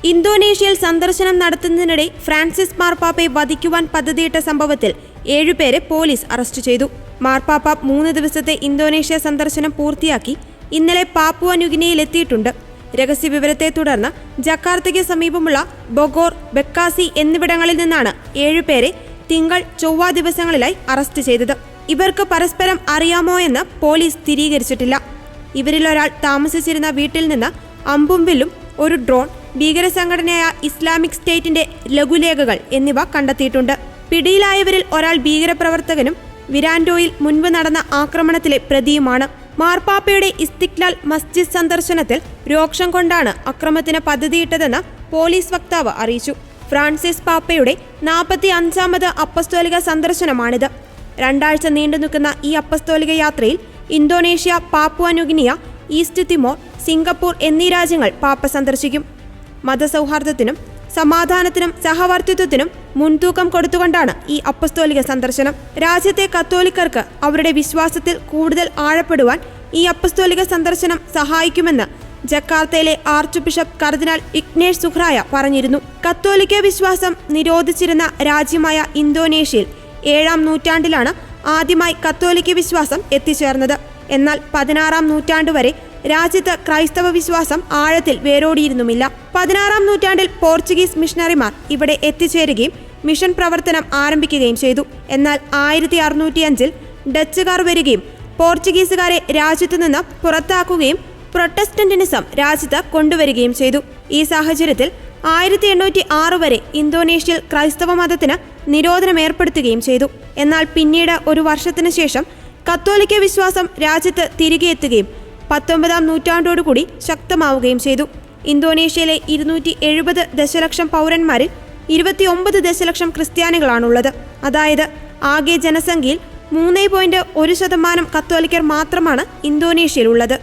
ഇന്തോനേഷ്യയിൽ സന്ദർശനം നടത്തുന്നതിനിടെ ഫ്രാൻസിസ് മാർപ്പാപ്പയെ വധിക്കുവാൻ പദ്ധതിയിട്ട സംഭവത്തിൽ 7 പേരെ പോലീസ് അറസ്റ്റ് ചെയ്തു. മാർപ്പാപ്പ 3 ദിവസത്തെ ഇന്തോനേഷ്യ സന്ദർശനം പൂർത്തിയാക്കി ഇന്നലെ പാപ്പുവ ന്യൂഗിനിയയിലെത്തിയിട്ടുണ്ട്. രഹസ്യവിവരത്തെ തുടർന്ന് ജക്കാർത്തയ്ക്ക് സമീപമുള്ള ബൊഗോർ, ബെക്കാസി എന്നിവിടങ്ങളിൽ നിന്നാണ് 7 പേരെ തിങ്കൾ, ചൊവ്വ ദിവസങ്ങളിലായി അറസ്റ്റ് ചെയ്തത്. ഇവർക്ക് പരസ്പരം അറിയാമോ എന്ന് പോലീസ് സ്ഥിരീകരിച്ചിട്ടില്ല. ഇവരിലൊരാൾ താമസിച്ചിരുന്ന വീട്ടിൽ നിന്ന് അമ്പും വില്ലും, ഒരു ഡ്രോൺ, ഭീകരസംഘടനയായ ഇസ്ലാമിക് സ്റ്റേറ്റിന്റെ ലഘുലേഖകൾ എന്നിവ കണ്ടെത്തിയിട്ടുണ്ട്. പിടിയിലായവരിൽ ഒരാൾ ഭീകരപ്രവർത്തകനും വിരാൻഡോയിൽ മുൻപ് നടന്ന ആക്രമണത്തിലെ പ്രതിയുമാണ്. മാർപ്പാപ്പയുടെ ഇസ്തിക്ലാൽ മസ്ജിദ് സന്ദർശനത്തിൽ രോക്ഷം കൊണ്ടാണ് അക്രമത്തിന് പദ്ധതിയിട്ടതെന്ന് പോലീസ് വക്താവ് അറിയിച്ചു. ഫ്രാൻസിസ് പാപ്പയുടെ 45ാമത് അപ്പസ്തോലിക സന്ദർശനമാണിത്. 2 ആഴ്ച നീണ്ടുനിൽക്കുന്ന ഈ അപ്പസ്തോലിക യാത്രയിൽ Indonesia, Papua New Guinea, East Timor, Singapore എന്നീ രാജ്യങ്ങൾ പാപ്പ സന്ദർശിക്കും. മതസൗഹാർദ്ദത്തിനും സമാധാനത്തിനും സഹവർത്തിത്വത്തിനും മുൻതൂക്കം കൊടുത്തുകൊണ്ടാണ് ഈ അപ്പസ്തോലിക സന്ദർശനം. രാജ്യത്തെ കത്തോലിക്കർക്ക് അവരുടെ വിശ്വാസത്തിൽ കൂടുതൽ ആഴപ്പെടുവാൻ ഈ അപ്പസ്തോലിക സന്ദർശനം സഹായിക്കുമെന്ന് ജക്കാർത്തയിലെ ആർച്ച് ബിഷപ്പ് കർദിനാൾ ഇഗ്നേഷ് സുഹ്രായ പറഞ്ഞിരുന്നു. കത്തോലിക്ക വിശ്വാസം നിരോധിച്ചിരുന്ന രാജ്യമായ ഇന്തോനേഷ്യയിൽ 7ാം നൂറ്റാണ്ടിലാണ് ആദ്യമായി കത്തോലിക്ക വിശ്വാസം എത്തിച്ചേർന്നത്. എന്നാൽ 16ാം നൂറ്റാണ്ട് വരെ രാജ്യത്ത് ക്രൈസ്തവ വിശ്വാസം ആഴത്തിൽ വേരോടിയിരുന്നുമില്ല. 16ാം നൂറ്റാണ്ടിൽ പോർച്ചുഗീസ് മിഷണറിമാർ ഇവിടെ എത്തിച്ചേരുകയും മിഷൻ പ്രവർത്തനം ആരംഭിക്കുകയും ചെയ്തു. എന്നാൽ 1605 ഡച്ചുകാർ വരികയും പോർച്ചുഗീസുകാരെ രാജ്യത്തു നിന്ന് പുറത്താക്കുകയും പ്രൊട്ടസ്റ്റന്റിനിസം രാജ്യത്ത് കൊണ്ടുവരികയും ചെയ്തു. ഈ സാഹചര്യത്തിൽ 1806 വരെ ഇന്തോനേഷ്യയിൽ ക്രൈസ്തവ മതത്തിന് നിരോധനം ഏർപ്പെടുത്തുകയും ചെയ്തു. എന്നാൽ പിന്നീട് ഒരു വർഷത്തിനു ശേഷം കത്തോലിക്ക വിശ്വാസം രാജ്യത്ത് തിരികെ എത്തുകയും 19ാം നൂറ്റാണ്ടോടുകൂടി ശക്തമാവുകയും ചെയ്തു. ഇന്തോനേഷ്യയിലെ 270 ദശലക്ഷം പൗരന്മാരിൽ 29 ദശലക്ഷം ക്രിസ്ത്യാനികളാണുള്ളത്. അതായത് ആകെ ജനസംഖ്യയിൽ 3.1% കത്തോലിക്കർ മാത്രമാണ് ഇന്തോനേഷ്യയിലുള്ളത്.